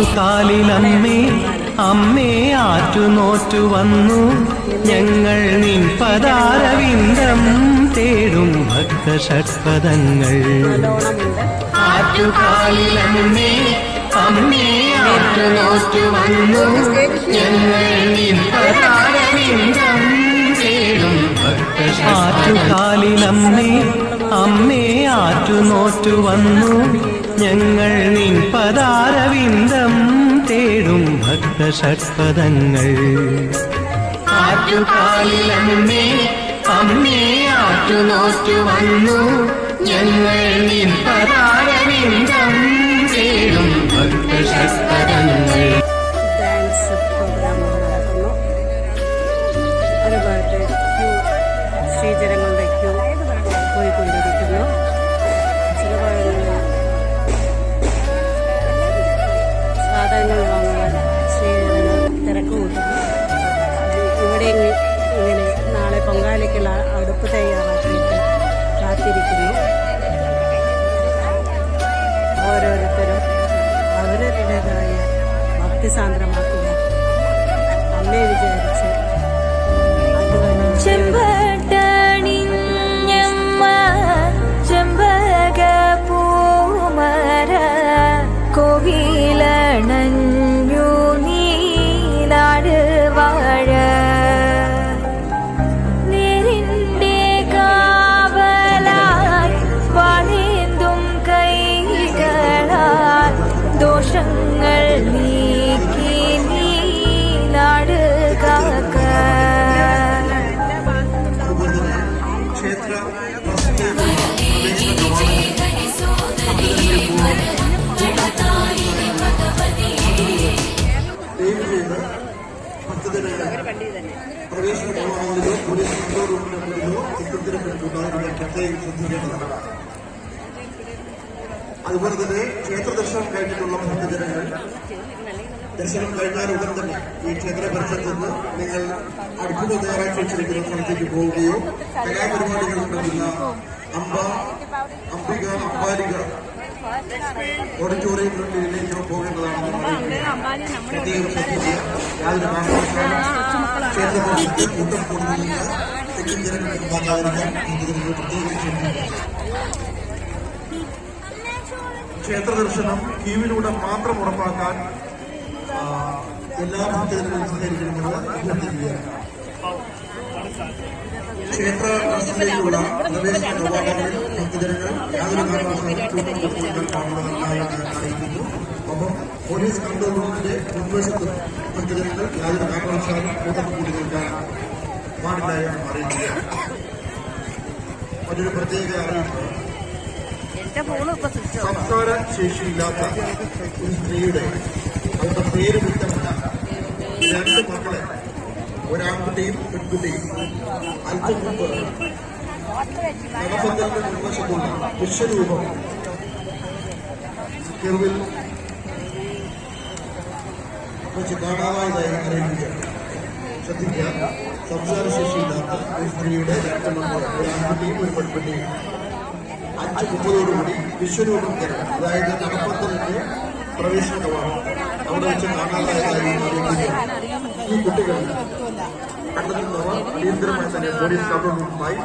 ആറ്റുകാലിലമ്മേ അമ്മേ ആറ്റുനോറ്റു വന്നു ഞങ്ങൾ നിൻ പദാരവിന്ദം തേടും ഭക്തഷഡ്പദങ്ങൾ. ആറ്റുകാലിലമ്മേ അമ്മേ ആറ്റുനോറ്റു വന്നു ഞങ്ങൾ നിൻ പദാരവിന്ദം തേടും ആറ്റുകാലിലമ്മേ അമ്മേ ആറ്റുനോറ്റു വന്നു ഞങ്ങൾ നിൻ പദാരവിന്ദം തേടും ഭക്തഷഡ്പദങ്ങൾ. ആറ്റുകാലിലമ്മേ അമ്മേ ആറ്റുനോറ്റു വന്നു ഞങ്ങൾ നിൻ പദാരവിന്ദം തേടും ഭക്തഷഡ്പദങ്ങൾ. ഡാൻസ് പ്രോഗ്രാമുകൾ നടക്കുന്നു. ഒരുപാട് ശ്രീജനങ്ങളുടെ ക്യൂ പോയിക്കൊണ്ടിരിക്കുന്നു. സാധനങ്ങൾ വാങ്ങുവാൻ ശ്രീജനങ്ങൾ തിരക്ക് കൂട്ടുന്നു. ഇവിടെ ഇങ്ങനെ നാളെ പൊങ്കാലയ്ക്കുള്ള അടുപ്പ് തയ്യാറാക്കിയിട്ട് കാത്തിരിക്കുന്നു. ഓരോരുത്തരും അവരുടേതായ ഭക്തിസാന്ദ്രമാക്കുക അമ്മയെ വിചാരിച്ച് ചെമ്പട്ടണിഞ്ഞമ്മ ചെമ്പക പൂമര കോവിലണഞ്ഞു നീനാട് വാഴ നേരിന്റെ കാവലായി വളേന്തും കൈകളാൽ ദോഷങ്ങൾ നീക്കി നീനാട് കാക്ക. പ്രവേശനമാണെങ്കിലോ പോലീസ് കൺട്രോൾ റൂമിലോ ശ്രദ്ധിക്കേണ്ടതാണ്. അതുപോലെ തന്നെ ക്ഷേത്ര ദർശനം കഴിഞ്ഞിട്ടുള്ള ഭക്തജനങ്ങൾ ദർശനം കഴിഞ്ഞാൽ ഉടൻ തന്നെ ഈ ക്ഷേത്ര പരിസരത്ത് നിന്ന് നിങ്ങൾ അടുപ്പിൽ തയ്യാറാക്കി വെച്ചിരിക്കുന്ന സ്ഥലത്തേക്ക് പോവുകയോ കലാപരിപാടികൾ ഉണ്ടാകുന്ന അംബിക അമ്പാലിക ഓഡിറ്റോറിയത്തിലേക്കോ പോകേണ്ടതാണെന്ന് പ്രത്യേകം ശ്രദ്ധിക്കുക. യാതൊരു കാരണവശാലും ക്ഷേത്രപ്രദേശത്ത് കൂട്ടം കൂടുന്നതിന് തെക്കൻ ജനങ്ങൾക്ക് ഉണ്ടാകാതിരിക്കാൻ ഭക്തജനങ്ങൾ പ്രത്യേകം ശ്രദ്ധിക്കുക. ക്ഷേത്ര ദർശനം ക്യൂവിലൂടെ മാത്രം ഉറപ്പാക്കാൻ എല്ലാ ഭക്തജനങ്ങളും സഹകരിക്കണമെന്ന് അഭ്യർത്ഥിക്കുകയാണ്. ക്ഷേത്ര ദർശനത്തിലേക്കുള്ള പ്രവേശന കവാടങ്ങളിൽ ഭക്തജനങ്ങൾ യാതൊരു കാരണവശാലും കൂട്ടം കൊടുക്കാൻ പാടുള്ളതായി അറിയിക്കുന്നു. ഒപ്പം പോലീസ് കൺട്രോൾ റൂമിന്റെ മുൻവശത്ത് ഭക്തജനങ്ങൾ യാതൊരു കാരണവശാലും കൂട്ടം കൂടി നിൽക്കാൻ പാടില്ലായി അറിയിക്കുകയാണ്. മറ്റൊരു പ്രത്യേക അറിയിപ്പ്, സംസാര ശേഷിയില്ലാത്ത ഒരു സ്ത്രീയുടെ അവരുടെ പേര് വ്യക്തമല്ല 2 മക്കളെ, ഒരാൺകുട്ടിയും പെൺകുട്ടിയും അല്പം മുമ്പ് നവപന്തലിന്റെ മുൻവശത്തുള്ള വിശ്വരൂപം കെറുവിൽ വെച്ച് കാണാതായതായി അറിയിക്കുകയാണ്. ശ്രദ്ധിക്കുക, സംസാരശേഷിയില്ലാത്ത ഒരു സ്ത്രീയുടെ 2 മക്കൾ, ഒരാൺകുട്ടിയും ഒരു പെൺകുട്ടിയും 5:30 വിശ്വരൂപം കെറുവിൽ, അതായത് നവപന്തലിന്റെ പ്രവേശന കവാടം അവിടെ വെച്ച് കാണാതായതായി അറിയിക്കുകയാണ്. ഈ കുട്ടികൾ കണ്ടെത്തുന്നവർ അടിയന്തരമായി തന്നെ പോലീസ് കൺട്രോൾ റൂമുമായി